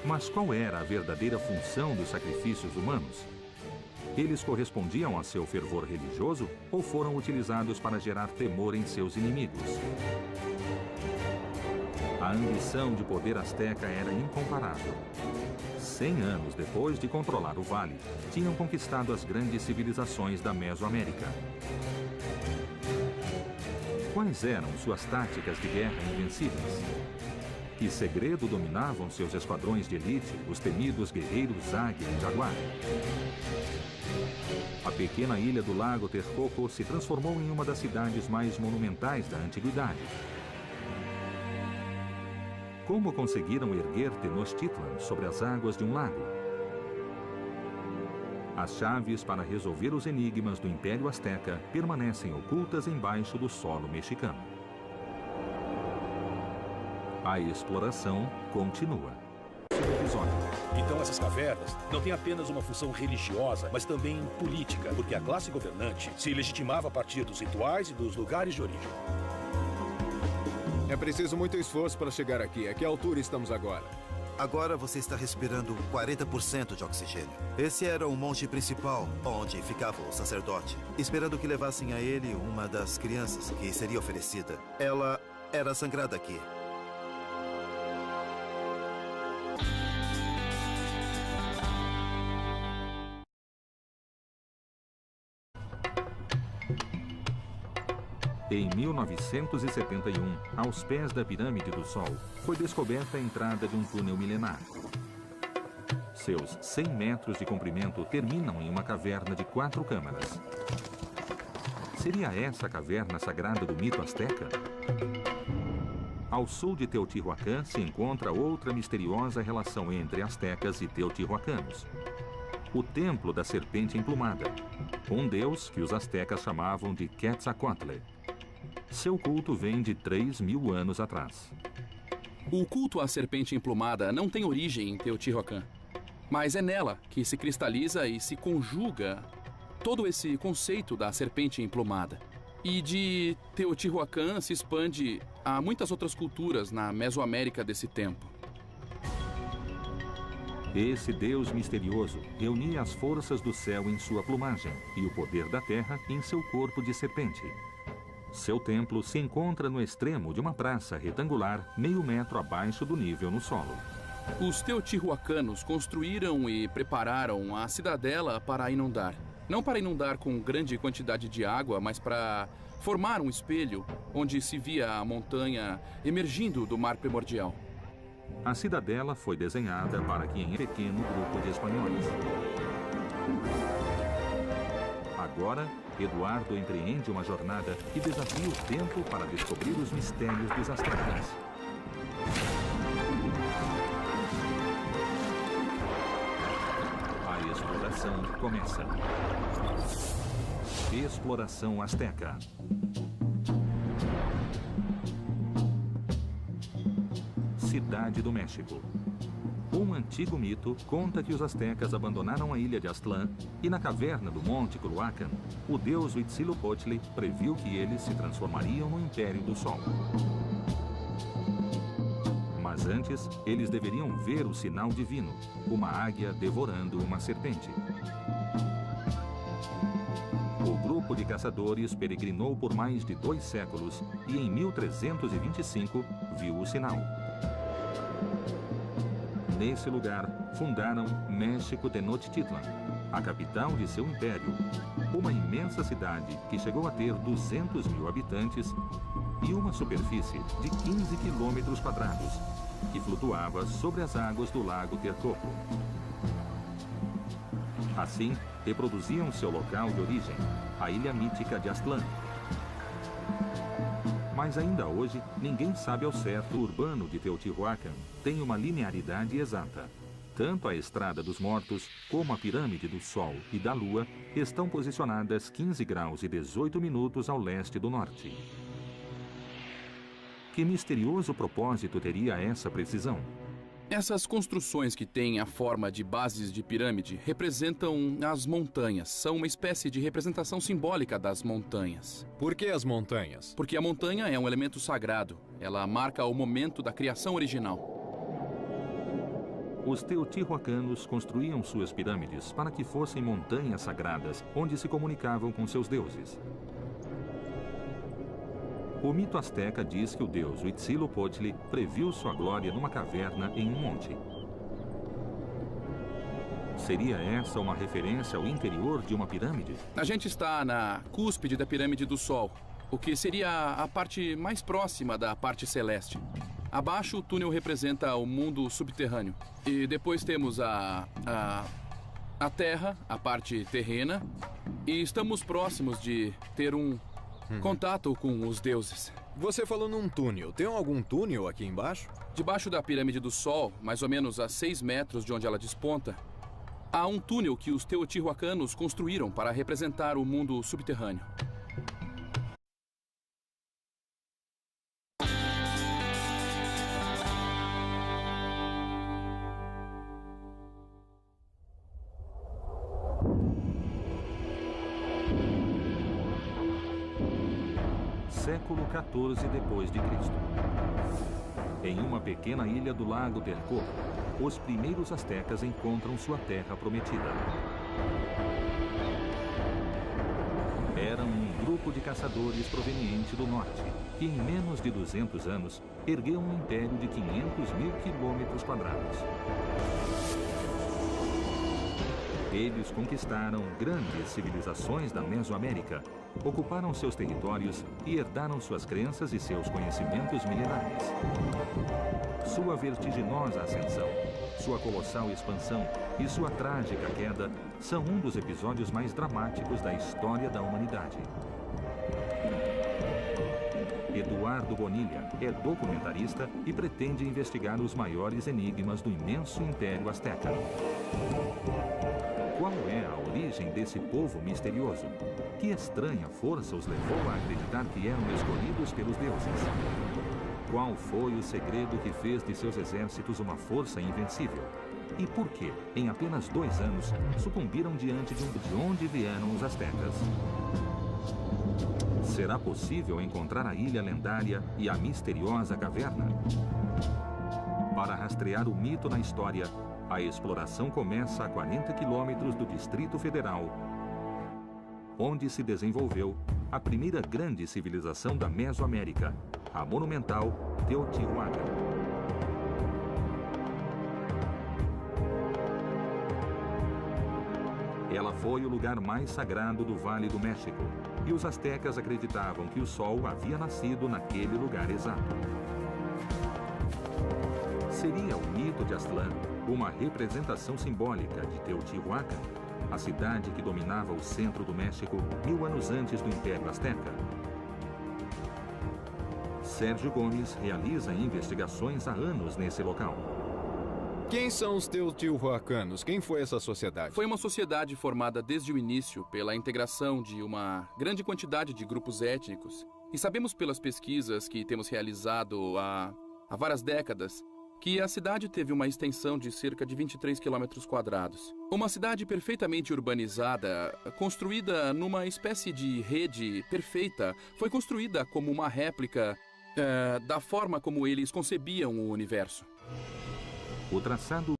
Mas qual era a verdadeira função dos sacrifícios humanos? Eles correspondiam a seu fervor religioso ou foram utilizados para gerar temor em seus inimigos? A ambição de poder asteca era incomparável. 100 anos depois de controlar o vale, tinham conquistado as grandes civilizações da Mesoamérica. Quais eram suas táticas de guerra invencíveis? Que segredo dominavam seus esquadrões de elite, os temidos guerreiros Águia e Jaguar? A pequena ilha do Lago Texcoco se transformou em uma das cidades mais monumentais da antiguidade. Como conseguiram erguer Tenochtitlan sobre as águas de um lago? As chaves para resolver os enigmas do Império Azteca permanecem ocultas embaixo do solo mexicano. A exploração continua. Então essas cavernas não têm apenas uma função religiosa, mas também política, porque a classe governante se legitimava a partir dos rituais e dos lugares de origem. É preciso muito esforço para chegar aqui. A que altura estamos agora? Agora você está respirando 40% de oxigênio. Esse era o monte principal, onde ficava o sacerdote, esperando que levassem a ele uma das crianças que seria oferecida. Ela era sangrada aqui. Em 1971, aos pés da Pirâmide do Sol, foi descoberta a entrada de um túnel milenar. Seus 100 metros de comprimento terminam em uma caverna de 4 câmaras. Seria essa a caverna sagrada do mito azteca? Ao sul de Teotihuacan se encontra outra misteriosa relação entre astecas e teotihuacanos. O Templo da Serpente Emplumada, um deus que os astecas chamavam de Quetzalcóatl. Seu culto vem de 3.000 anos atrás. O culto à serpente emplumada não tem origem em Teotihuacan, mas é nela que se cristaliza e se conjuga todo esse conceito da serpente emplumada. E de Teotihuacan se expande a muitas outras culturas na Mesoamérica desse tempo. Esse deus misterioso reunia as forças do céu em sua plumagem e o poder da terra em seu corpo de serpente. Seu templo se encontra no extremo de uma praça retangular, meio metro abaixo do nível no solo. Os teotihuacanos construíram e prepararam a cidadela para inundar. Não para inundar com grande quantidade de água, mas para formar um espelho onde se via a montanha emergindo do mar primordial. A cidadela foi desenhada para que em pequeno grupo de espanhóis. Agora, Eduardo empreende uma jornada e desafia o tempo para descobrir os mistérios dos astecas. A exploração começa. Exploração Azteca. Cidade do México. Um antigo mito conta que os astecas abandonaram a ilha de Aztlán e na caverna do Monte Culhuacan, o deus Huitzilopochtli previu que eles se transformariam no Império do Sol. Mas antes, eles deveriam ver o sinal divino, uma águia devorando uma serpente. O grupo de caçadores peregrinou por mais de 2 séculos e em 1325 viu o sinal. Nesse lugar, fundaram México Tenochtitlan, a capital de seu império, uma imensa cidade que chegou a ter 200 mil habitantes e uma superfície de 15 quilômetros quadrados, que flutuava sobre as águas do lago Texcoco. Assim, reproduziam seu local de origem, a ilha mítica de Aztlán. Mas ainda hoje, ninguém sabe ao certo. O urbano de Teotihuacan tem uma linearidade exata. Tanto a Estrada dos Mortos como a Pirâmide do Sol e da Lua estão posicionadas 15 graus e 18 minutos ao leste do norte. Que misterioso propósito teria essa precisão? Essas construções que têm a forma de bases de pirâmide representam as montanhas. São uma espécie de representação simbólica das montanhas. Por que as montanhas? Porque a montanha é um elemento sagrado. Ela marca o momento da criação original. Os teotihuacanos construíam suas pirâmides para que fossem montanhas sagradas, onde se comunicavam com seus deuses. O mito azteca diz que o deus Huitzilopochtli previu sua glória numa caverna em um monte. Seria essa uma referência ao interior de uma pirâmide? A gente está na cúspide da Pirâmide do Sol, o que seria a parte mais próxima da parte celeste. Abaixo, o túnel representa o mundo subterrâneo. E depois temos a Terra, a parte terrena. E estamos próximos de ter um contato com os deuses. Você falou num túnel. Tem algum túnel aqui embaixo? Debaixo da Pirâmide do Sol, mais ou menos a 6 metros de onde ela desponta, há um túnel que os teotihuacanos construíram para representar o mundo subterrâneo. Século XIV depois de Cristo. Em uma pequena ilha do lago Texcoco, os primeiros astecas encontram sua terra prometida. Eram um grupo de caçadores proveniente do norte, que em menos de 200 anos ergueu um império de 500 mil quilômetros quadrados. Eles conquistaram grandes civilizações da Mesoamérica, ocuparam seus territórios e herdaram suas crenças e seus conhecimentos milenares. Sua vertiginosa ascensão, sua colossal expansão e sua trágica queda são um dos episódios mais dramáticos da história da humanidade. Eduardo Bonilla é documentarista e pretende investigar os maiores enigmas do imenso Império Azteca. Qual é a origem desse povo misterioso? Que estranha força os levou a acreditar que eram escolhidos pelos deuses? Qual foi o segredo que fez de seus exércitos uma força invencível? E por que, em apenas 2 anos, sucumbiram diante de onde vieram os astecas? Será possível encontrar a ilha lendária e a misteriosa caverna? Para rastrear o mito na história, a exploração começa a 40 quilômetros do Distrito Federal, onde se desenvolveu a primeira grande civilização da Mesoamérica, a monumental Teotihuacan. Ela foi o lugar mais sagrado do Vale do México, e os astecas acreditavam que o Sol havia nascido naquele lugar exato. Seria o mito de Aztlán uma representação simbólica de Teotihuacan, a cidade que dominava o centro do México 1000 anos antes do Império Azteca? Sérgio Gomes realiza investigações há anos nesse local. Quem são os teotihuacanos? Quem foi essa sociedade? Foi uma sociedade formada desde o início pela integração de uma grande quantidade de grupos étnicos. E sabemos pelas pesquisas que temos realizado há várias décadas que a cidade teve uma extensão de cerca de 23 quilômetros quadrados. Uma cidade perfeitamente urbanizada, construída numa espécie de rede perfeita, foi construída como uma réplica da forma como eles concebiam o universo. O traçado